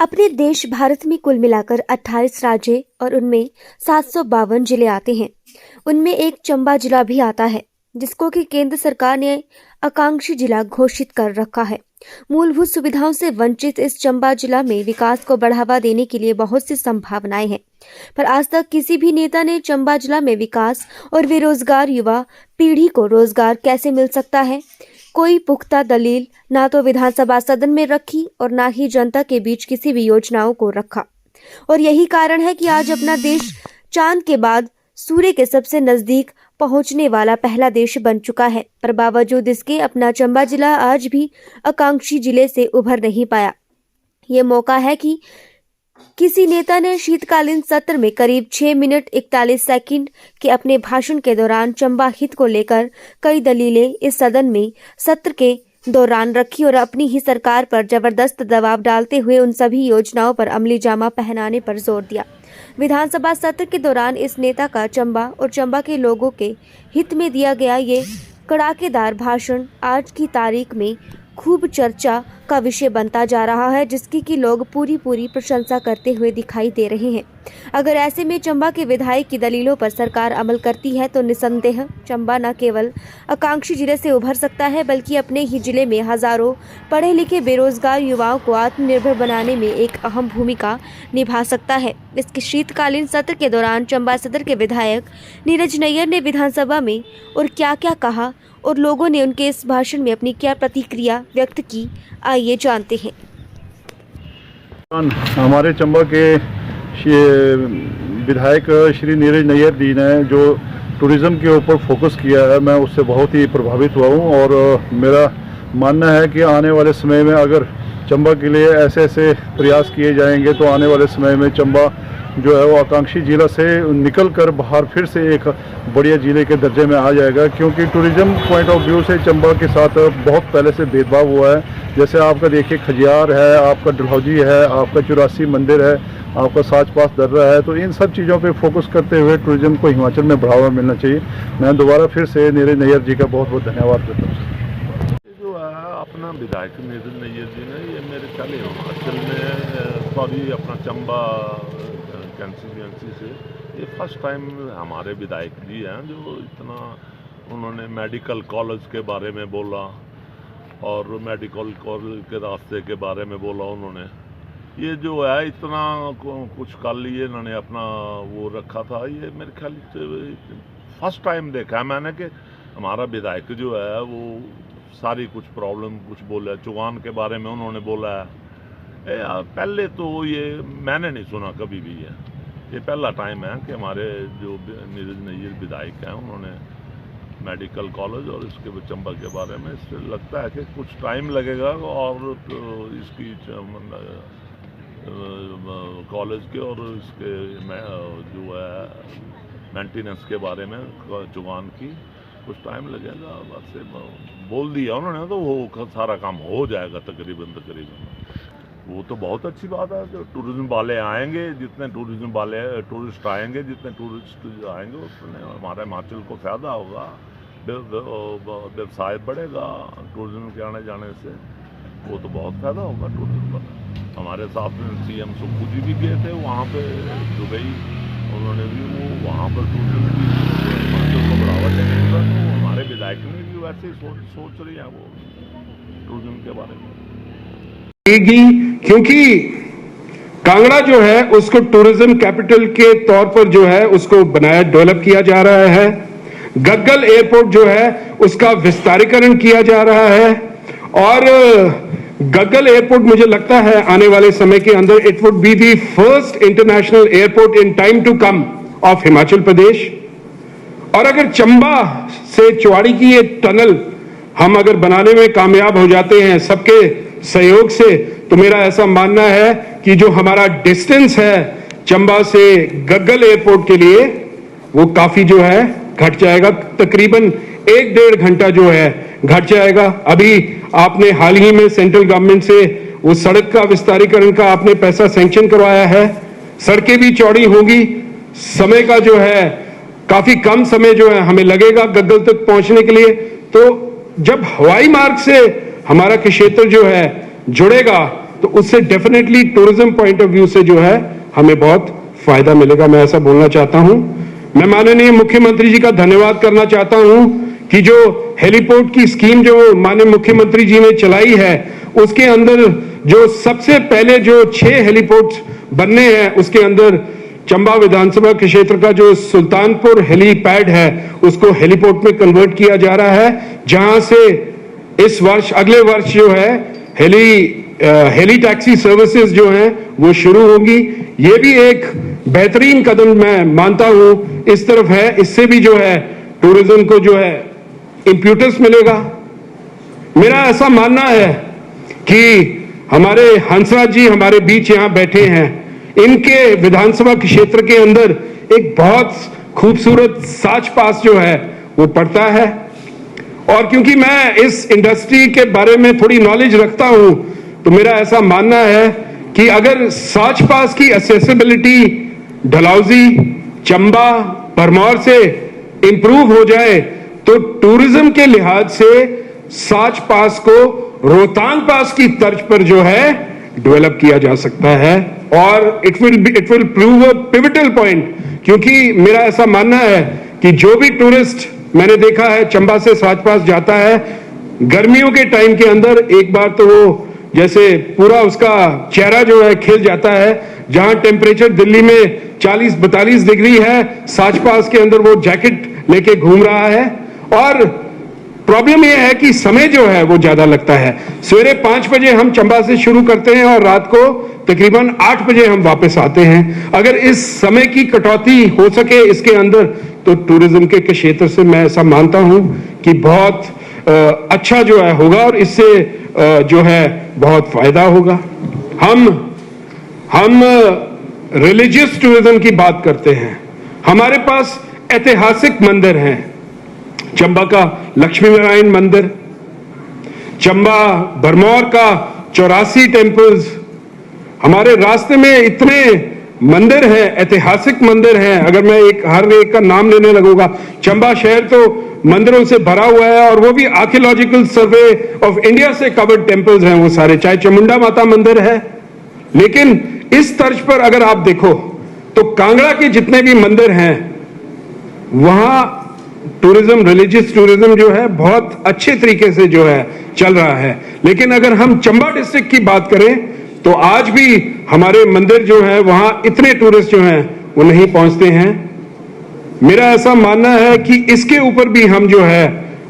अपने देश भारत में कुल मिलाकर 28 राज्य और उनमें 752 जिले आते हैं। उनमें एक चंबा जिला भी आता है, जिसको कि केंद्र सरकार ने आकांक्षी जिला घोषित कर रखा है। मूलभूत सुविधाओं से वंचित इस चंबा जिला में विकास को बढ़ावा देने के लिए बहुत सी संभावनाएं हैं, पर आज तक किसी भी नेता ने चंबा जिला में विकास और बेरोजगार युवा पीढ़ी को रोजगार कैसे मिल सकता है, कोई पुख्ता दलील ना तो विधानसभा सदन में रखी और ना ही जनता के बीच किसी भी योजनाओं को रखा। और यही कारण है कि आज अपना देश चांद के बाद सूर्य के सबसे नजदीक पहुंचने वाला पहला देश बन चुका है, पर बावजूद इसके अपना चंबा जिला आज भी आकांक्षी जिले से उभर नहीं पाया। ये मौका है कि किसी नेता ने शीतकालीन सत्र में करीब 6 मिनट 41 सेकंड के अपने भाषण के दौरान चंबा हित को लेकर कई दलीलें इस सदन में सत्र के दौरान रखी और अपनी ही सरकार पर जबरदस्त दबाव डालते हुए उन सभी योजनाओं पर अमली जामा पहनाने पर जोर दिया। विधानसभा सत्र के दौरान इस नेता का चंबा और चंबा के लोगों के हित में दिया गया ये कड़ाकेदार भाषण आज की तारीख में खूब चर्चा का विषय बनता जा रहा है, जिसकी कि लोग पूरी प्रशंसा करते हुए दिखाई दे रहे हैं। अगर ऐसे में चंबा के विधायक की दलीलों पर सरकार अमल करती है तो निसंदेह चंबा न केवल आकांक्षी जिले से उभर सकता है, बल्कि अपने ही जिले में हजारों पढ़े लिखे बेरोजगार युवाओं को आत्मनिर्भर बनाने में एक अहम भूमिका निभा सकता है। इसके शीतकालीन सत्र के दौरान चंबा सदर के विधायक नीरज नैयर ने विधानसभा में और क्या क्या कहा और लोगों ने उनके इस भाषण में अपनी क्या प्रतिक्रिया व्यक्त की, आइए जानते हैं। हमारे चंबा के विधायक श्री नीरज नैयर जी ने जो टूरिज़्म के ऊपर फोकस किया है, मैं उससे बहुत ही प्रभावित हुआ हूँ और मेरा मानना है कि आने वाले समय में अगर चंबा के लिए ऐसे ऐसे प्रयास किए जाएंगे तो आने वाले समय में चंबा जो है वो आकांक्षी जिला से निकल कर बाहर फिर से एक बढ़िया जिले के दर्जे में आ जाएगा, क्योंकि टूरिज़्म पॉइंट ऑफ व्यू से चंबा के साथ बहुत पहले से भेदभाव हुआ है। जैसे आपका देखिए खजियार है, आपका डलहौजी है, आपका 84 मंदिर है, आपका साच पास दर्रा है, तो इन सब चीज़ों पे फोकस करते हुए टूरिज़्म को हिमाचल में बढ़ावा मिलना चाहिए। मैं दोबारा फिर से नीरज नैयर जी का बहुत बहुत धन्यवाद देता हूँ। जो है अपना विधायक नीरज नैयर जी ने ये मेरे ख्याल हिमाचल में सॉरी अपना चंबा कंस्टिट्यूंसी से ये फर्स्ट टाइम हमारे विधायक जी हैं जो इतना उन्होंने मेडिकल कॉलेज के बारे में बोला और मेडिकल कॉलेज के रास्ते के बारे में बोला। उन्होंने ये जो है इतना कुछ कर लिए इन्होंने अपना वो रखा था, ये मेरे ख्याल से फर्स्ट टाइम देखा है मैंने कि हमारा विधायक जो है वो सारी कुछ प्रॉब्लम कुछ बोला। चौहान के बारे में उन्होंने बोला है, पहले तो ये मैंने नहीं सुना कभी भी है, ये पहला टाइम है कि हमारे जो नीरज नैयर विधायक हैं उन्होंने मेडिकल कॉलेज और इसके चंबा के बारे में। इससे लगता है कि कुछ टाइम लगेगा और तो इसकी कॉलेज के और इसके जो है मेंटेनेंस के बारे में चौहान की कुछ टाइम लगेगा। बस बोल दिया उन्होंने तो वो सारा काम हो जाएगा तकरीबन। वो तो बहुत अच्छी बात है। जो टूरिज़्म वाले आएंगे, जितने टूरिज़्म वाले टूरिस्ट आएंगे, जितने टूरिस्ट आएंगे उसमें हमारे हिमाचल को फ़ायदा होगा, व्यवसाय बढ़ेगा टूरिज़्म के आने जाने से, वो तो बहुत फ़ायदा होगा टूरिज़्म का। हमारे साथ में CM सुक्खू जी भी गए थे वहाँ पे दुबई, उन्होंने भी वो वहाँ पर टूरिज़्म की हिमाचल को बढ़ावा देने का, तो हमारे विधायक ने भी वैसे ही सोच रही है वो टूरिज़्म के बारे में। क्योंकि कांगड़ा जो है उसको टूरिज्म कैपिटल के तौर पर जो है उसको बनाया डेवलप किया जा रहा है। गग्गल एयरपोर्ट जो है उसका विस्तारीकरण किया जा रहा है और गग्गल एयरपोर्ट मुझे लगता है आने वाले समय के अंदर it would be the first international airport in time to come of Himachal Pradesh. और अगर चंबा से चौड़ी की ये टनल हम अगर बनाने में कामयाब हो जाते हैं सबके सहयोग से, तो मेरा ऐसा मानना है कि जो हमारा डिस्टेंस है चंबा से गग्गल एयरपोर्ट के लिए वो काफी जो है घट जाएगा, तकरीबन 1-1.5 घंटा जो है घट जाएगा। अभी आपने हाल ही में सेंट्रल गवर्नमेंट से वो सड़क का विस्तारीकरण का आपने पैसा सैंक्शन करवाया है, सड़कें भी चौड़ी होगी, समय का जो है काफी कम समय जो है हमें लगेगा गग्गल तक पहुंचने के लिए। तो जब हवाई मार्ग से हमारा क्षेत्र जो है जुड़ेगा तो उससे definitely tourism point of view से जो है हमें बहुत फायदा मिलेगा। मैं ऐसा बोलना चाहता हूं। मैं माननीय मुख्यमंत्री जी का धन्यवाद करना चाहता हूं कि जो हेलीपोर्ट की स्कीम जो माननीय मुख्यमंत्री जी ने चलाई है, उसके अंदर जो सबसे पहले जो 6 हेलीपोर्ट बनने हैं, उसके अंदर चंबा विधानसभा के क्षेत्र का जो सुल्तानपुर हेलीपैड है उसको हेलीपोर्ट में कन्वर्ट किया जा रहा है, जहां से इस वर्ष अगले वर्ष जो है हेली टैक्सी सर्विसेज जो हैं वो शुरू होगी। ये भी एक बेहतरीन कदम मैं मानता हूं इस तरफ है। इससे भी जो है टूरिज्म को जो है इंप्यूटस मिलेगा। मेरा ऐसा मानना है कि हमारे हंसराज जी हमारे बीच यहां बैठे हैं, इनके विधानसभा क्षेत्र के अंदर एक बहुत खूबसूरत साच पास जो है वो पड़ता है। और क्योंकि मैं इस इंडस्ट्री के बारे में थोड़ी नॉलेज रखता हूं, तो मेरा ऐसा मानना है कि अगर साच पास की एक्सेसिबिलिटी डलहौजी, चंबा, भरमौर से इंप्रूव हो जाए तो टूरिज्म के लिहाज से साच पास को रोहतांग पास की तर्ज पर जो है डेवलप किया जा सकता है। और it will prove a pivotal point, क्योंकि मेरा ऐसा मानना है कि जो भी टूरिस्ट मैंने देखा है चंबा से साच पास जाता है, गर्मियों के टाइम के अंदर एक बार तो वो जैसे पूरा उसका चेहरा जो है खिल जाता है। जहां टेम्परेचर दिल्ली में 40-42 डिग्री है, साच पास के अंदर वो जैकेट लेके घूम रहा है। और प्रॉब्लम यह है कि समय जो है वो ज्यादा लगता है। सवेरे 5 बजे हम चंबा से शुरू करते हैं और रात को तकरीबन 8 बजे हम वापस आते हैं। अगर इस समय की कटौती हो सके इसके अंदर, तो टूरिज्म के क्षेत्र से मैं ऐसा मानता हूं कि बहुत अच्छा जो है होगा और इससे जो है बहुत फायदा होगा। हम रिलीजियस टूरिज्म की बात करते हैं। हमारे पास ऐतिहासिक मंदिर हैं। चंबा का लक्ष्मी नारायण मंदिर, चंबा भरमौर का 84 टेम्पल्स, हमारे रास्ते में इतने मंदिर हैं, ऐतिहासिक मंदिर हैं। अगर मैं हर एक का नाम लेने लगूंगा, चंबा शहर तो मंदिरों से भरा हुआ है और वो भी आर्कियोलॉजिकल सर्वे ऑफ इंडिया से कवर्ड टेम्पल्स हैं वो सारे, चाहे चामुंडा माता मंदिर है। लेकिन इस तर्ज पर अगर आप देखो तो कांगड़ा के जितने भी मंदिर हैं वहां टूरिज्म, रिलीजियस टूरिज्म जो है बहुत अच्छे तरीके से जो है चल रहा है। लेकिन अगर हम चंबा डिस्ट्रिक्ट की बात करें तो आज भी हमारे मंदिर जो है वहां इतने टूरिस्ट जो हैं वो नहीं पहुंचते हैं। मेरा ऐसा मानना है कि इसके ऊपर भी हम जो है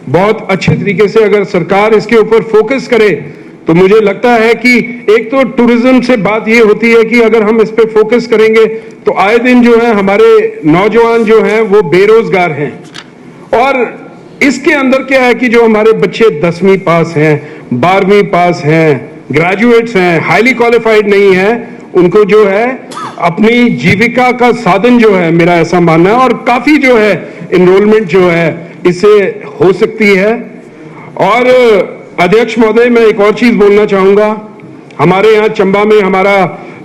बहुत अच्छे तरीके से अगर सरकार इसके ऊपर फोकस करे तो मुझे लगता है कि एक तो टूरिज्म से बात ये होती है कि अगर हम इस पे फोकस करेंगे तो आए दिन जो है हमारे नौजवान जो हैं वो बेरोजगार हैं। और इसके अंदर क्या है कि जो हमारे बच्चे 10वीं पास हैं, 12वीं पास हैं, ग्रेजुएट्स हैं, हाईली क्वालिफाइड नहीं है, उनको जो है अपनी जीविका का साधन जो है, मेरा ऐसा मानना है, और काफी जो है एनरोलमेंट जो है इससे हो सकती है। और अध्यक्ष महोदय, मैं एक और चीज बोलना चाहूंगा। हमारे यहाँ चंबा में हमारा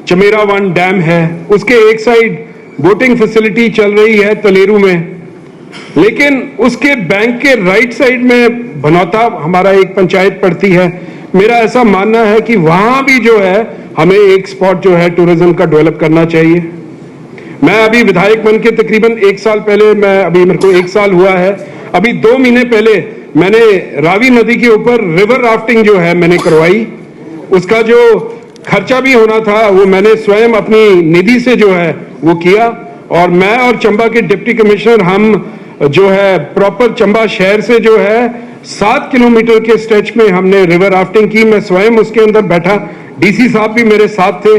चमेरा 1 डैम है, उसके एक साइड बोटिंग फैसिलिटी चल रही है तलेरू में, लेकिन उसके बैंक के राइट साइड में भनौता हमारा एक पंचायत पड़ती है। मेरा ऐसा मानना है कि वहां भी जो है हमें एक स्पॉट जो है टूरिज्म का डेवलप करना चाहिए। मैं अभी विधायक बन के तकरीबन 1 साल पहले, मेरे को 1 साल हुआ है, अभी 2 महीने पहले मैंने रावी नदी के ऊपर रिवर राफ्टिंग जो है मैंने करवाई। उसका जो खर्चा भी होना था वो मैंने स्वयं अपनी निधि से जो है वो किया। और मैं और चंबा के डिप्टी कमिश्नर हम जो है प्रॉपर चंबा शहर से जो है 7 किलोमीटर के स्ट्रेच में हमने रिवर राफ्टिंग की। मैं स्वयं उसके अंदर बैठा, डीसी साहब भी मेरे साथ थे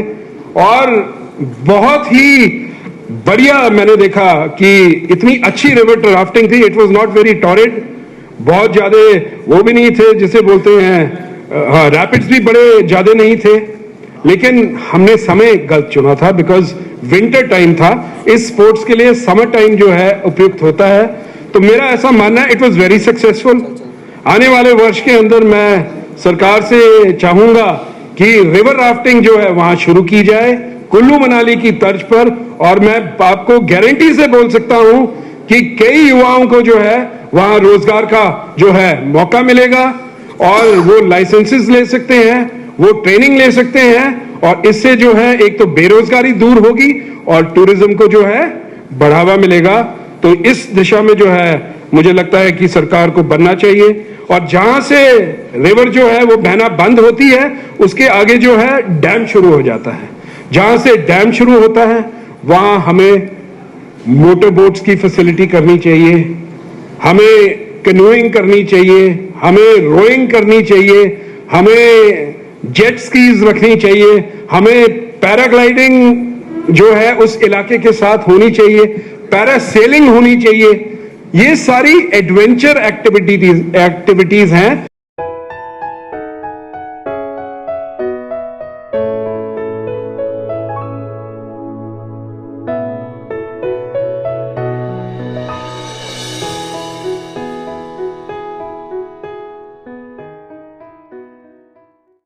और बहुत ही बढ़िया मैंने देखा कि इतनी अच्छी रिवर राफ्टिंग थी। It was not very torrid, बहुत ज्यादा वो भी नहीं थे जिसे बोलते हैं, हाँ, रैपिड्स भी बड़े ज्यादा नहीं थे, लेकिन हमने समय गलत चुना था बिकॉज विंटर टाइम था। इस स्पोर्ट्स के लिए समर टाइम जो है उपयुक्त होता है। तो मेरा ऐसा मानना है इट वाज वेरी सक्सेसफुल। आने वाले वर्ष के अंदर मैं सरकार से चाहूंगा कि रिवर राफ्टिंग जो है वहां शुरू की जाए कुल्लू मनाली की तर्ज पर। और मैं आपको गारंटी से बोल सकता हूं कि कई युवाओं को जो है वहां रोजगार का जो है मौका मिलेगा और वो लाइसेंसेस ले सकते हैं वो ट्रेनिंग ले सकते हैं और इससे जो है एक तो बेरोजगारी दूर होगी और टूरिज्म को जो है बढ़ावा मिलेगा। तो इस दिशा में जो है मुझे लगता है कि सरकार को बनना चाहिए और जहां से रिवर जो है वो बहना बंद होती है उसके आगे जो है डैम शुरू हो जाता है। जहां से डैम शुरू होता है वहां हमें मोटर बोट्स की फैसिलिटी करनी चाहिए, हमें कैनोइंग करनी चाहिए, हमें रोइंग करनी चाहिए, हमें जेट स्कीज रखनी चाहिए, हमें पैराग्लाइडिंग जो है उस इलाके के साथ होनी चाहिए, पैरासेलिंग होनी चाहिए। ये सारी एडवेंचर एक्टिविटीज हैं।